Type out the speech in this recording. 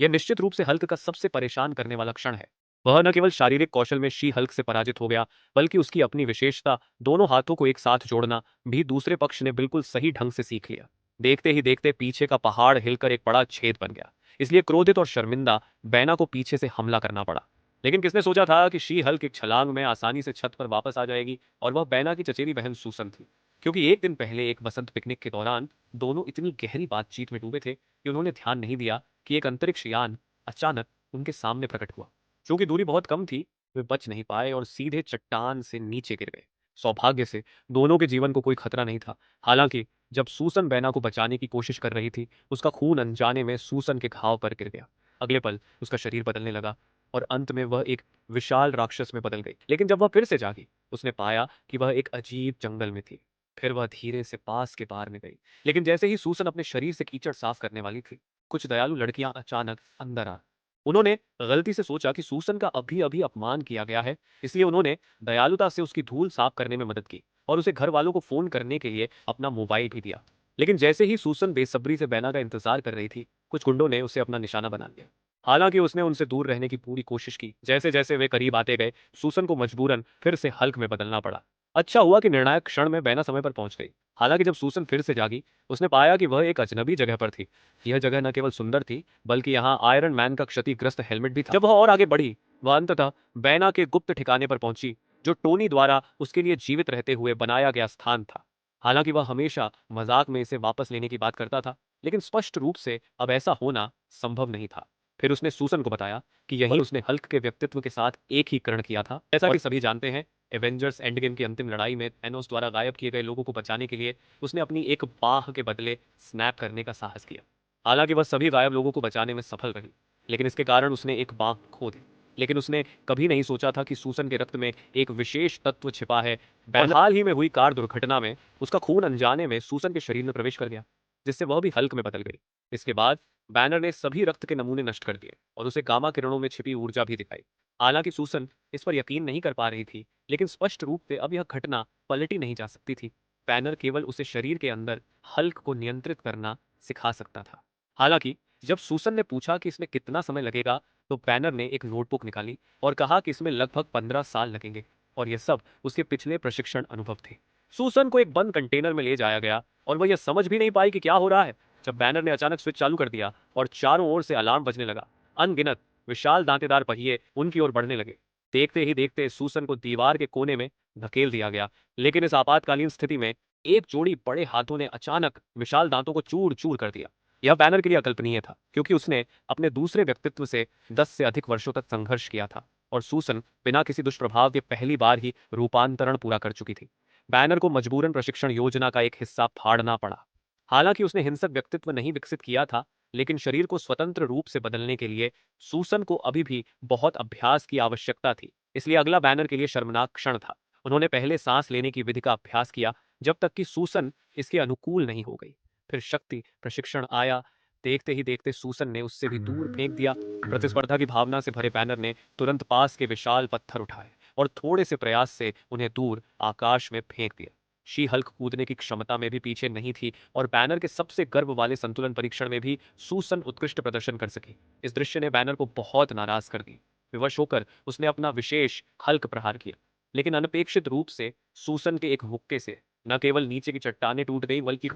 यह निश्चित रूप से हल्क का सबसे परेशान करने वाला क्षण है। वह न केवल शारीरिक कौशल में शी हल्क से पराजित हो गया, बल्कि उसकी अपनी विशेषता, दोनों हाथों को एक साथ जोड़ना, भी दूसरे पक्ष ने बिल्कुल सही ढंग से सीख लिया। देखते ही देखते पीछे का पहाड़ हिलकर एक बड़ा छेद बन गया। इसलिए क्रोधित और शर्मिंदा बैना को पीछे से हमला करना पड़ा। लेकिन किसने सोचा था कि शी हल्क एक छलांग में आसानी से छत पर वापस आ जाएगी, और वह बैना की चचेरी बहन सूसन थी। क्योंकि एक दिन पहले एक बसंत पिकनिक के दौरान दोनों इतनी गहरी बातचीत में डूबे थे कि उन्होंने ध्यान नहीं दिया कि एक अंतरिक्ष यान अचानक उनके सामने प्रकट हुआ। चूंकि दूरी बहुत कम थी, वे बच नहीं पाए और सीधे चट्टान से नीचे गिर गए। सौभाग्य से दोनों के जीवन को कोई खतरा नहीं था। हालांकि जब सूसन बैना को बचाने की कोशिश कर रही थी, उसका खून अनजाने में सूसन के घाव पर गिर गया। अगले पल उसका शरीर बदलने लगा और अंत में वह एक विशाल राक्षस में बदल गई। लेकिन जब वह फिर से जागी, उसने पाया कि वह एक अजीब जंगल में थी। फिर वह धीरे से पास के पार में गई। लेकिन जैसे ही सूसन अपने शरीर से कीचड़ साफ करने वाली थी, कुछ दयालु लड़कियां अचानक अंदर आ। उन्होंने गलती से सोचा कि सूसन का अभी अभी अपमान किया गया है, इसलिए उन्होंने दयालुता से उसकी धूल साफ करने में मदद की और उसे घर वालों को फोन करने के लिए अपना मोबाइल भी दिया। लेकिन जैसे ही सूसन बेसब्री से बैना का इंतजार कर रही थी, कुछ गुंडों ने उसे अपना निशाना बना लिया। हालांकि उसने उनसे दूर रहने की पूरी कोशिश की। जैसे जैसे वे करीब आते गए, सूसन को मजबूरन फिर से हल्क में बदलना पड़ा। अच्छा हुआ कि निर्णायक क्षण में बैना समय पर पहुंच गई। हालांकि जब सूसन फिर से जागी, उसने पाया कि वह एक अजनबी जगह पर थी। यह जगह न केवल सुंदर थी, बल्कि यहाँ आयरन मैन का क्षतिग्रस्त हेलमेट भी था। जब वह और आगे बढ़ी, वह अंततः बैना के गुप्त ठिकाने पर पहुंची, जो टोनी द्वारा उसके लिए जीवित रहते हुए बनाया गया स्थान था। हालांकि वह हमेशा मजाक में इसे वापस लेने की बात करता था, लेकिन स्पष्ट रूप से अब ऐसा होना संभव नहीं था। फिर उसने सूसन को बताया कि यही उसने हल्क के व्यक्तित्व के साथ एक ही कर्ण किया था। जैसा कि सभी जानते हैं, एवेंजर्स एंड गेम की अंतिम लड़ाई में थैनोस द्वारा गायब किए गए लोगों को बचाने के लिए उसने अपनी एक बाह के बदले स्नैप करने का साहस किया। हालांकि वह सभी गायब लोगों को बचाने में सफल रही, लेकिन इसके कारण उसने एक बाह खो दी। लेकिन उसने कभी नहीं सोचा था कि सूसन के रक्त में एक विशेष तत्व छिपा है। और हाल ही में हुई कार दुर्घटना में उसका खून अनजाने में सूसन के शरीर में प्रवेश कर गया, जिससे वह भी हल्क में बदल गई। इसके बाद बैनर ने सभी रक्त के नमूने नष्ट कर दिए और उसे गामा किरणों में छिपी ऊर्जा भी दिखाई। हालांकि सूसन इस पर यकीन नहीं कर पा रही थी, लेकिन स्पष्ट रूप से अब यह घटना पलटी नहीं जा सकती थी। बैनर केवल उसे शरीर के अंदर हल्क को नियंत्रित करना सिखा सकता था। हालांकि जब सूसन ने पूछा कि इसमें कितना समय लगेगा, तो बैनर ने एक नोटबुक निकाली और कहा कि इसमें लगभग 15 साल लगेंगे, और यह सब उसके पिछले प्रशिक्षण अनुभव थे। सूसन को एक बंद कंटेनर में ले जाया गया और वह यह समझ भी नहीं पाई कि क्या हो रहा है, जब बैनर ने अचानक स्विच चालू कर दिया और चारों ओर से अलार्म बजने लगा। अनगिनत विशाल दांतेदार पहिए उनकी ओर बढ़ने लगे। देखते ही देखते सूसन को दीवार के कोने में धकेल दिया गया। लेकिन इस आपातकालीन स्थिति में एक जोड़ी बड़े हाथों ने अचानक विशाल दांतों को चूर चूर कर दिया। यह बैनर के लिए अकल्पनीय था, क्योंकि उसने अपने दूसरे व्यक्तित्व से 10 से अधिक वर्षों तक संघर्ष किया था, और सूसन बिना किसी दुष्प्रभाव के पहली बार ही रूपांतरण पूरा कर चुकी थी। बैनर को मजबूरन प्रशिक्षण योजना का एक हिस्सा फाड़ना पड़ा। हालांकि उसने हिंसक व्यक्तित्व नहीं विकसित किया था, लेकिन शरीर को स्वतंत्र रूप से बदलने के लिए सूसन को अभी भी बहुत अभ्यास की आवश्यकता थी। इसलिए अगला बैनर के लिए शर्मनाक क्षण था। उन्होंने पहले सांस लेने की विधि का अभ्यास किया, जब तक कि सूसन इसके अनुकूल नहीं हो गई। फिर शक्ति प्रशिक्षण आया। देखते ही देखते सूसन ने उससे भी दूर फेंक दिया। प्रतिस्पर्धा की भावना से भरे बैनर ने तुरंत पास के विशाल पत्थर उठाए और थोड़े से प्रयास से उन्हें दूर आकाश में फेंक दिया। शी हल्क कूदने की क्षमता में भी पीछे नहीं थी, और बैनर के सबसे गर्व वाले संतुलन परीक्षण में भी सूसन उत्कृष्ट प्रदर्शन कर सकी। इस दृश्य ने बैनर को बहुत नाराज कर दी। विवश होकर उसने अपना विशेष हल्क प्रहार किया, लेकिन अनपेक्षित रूप से सूसन के एक मुक्के से न केवल नीचे की चट्टानें टूट गई, बल्कि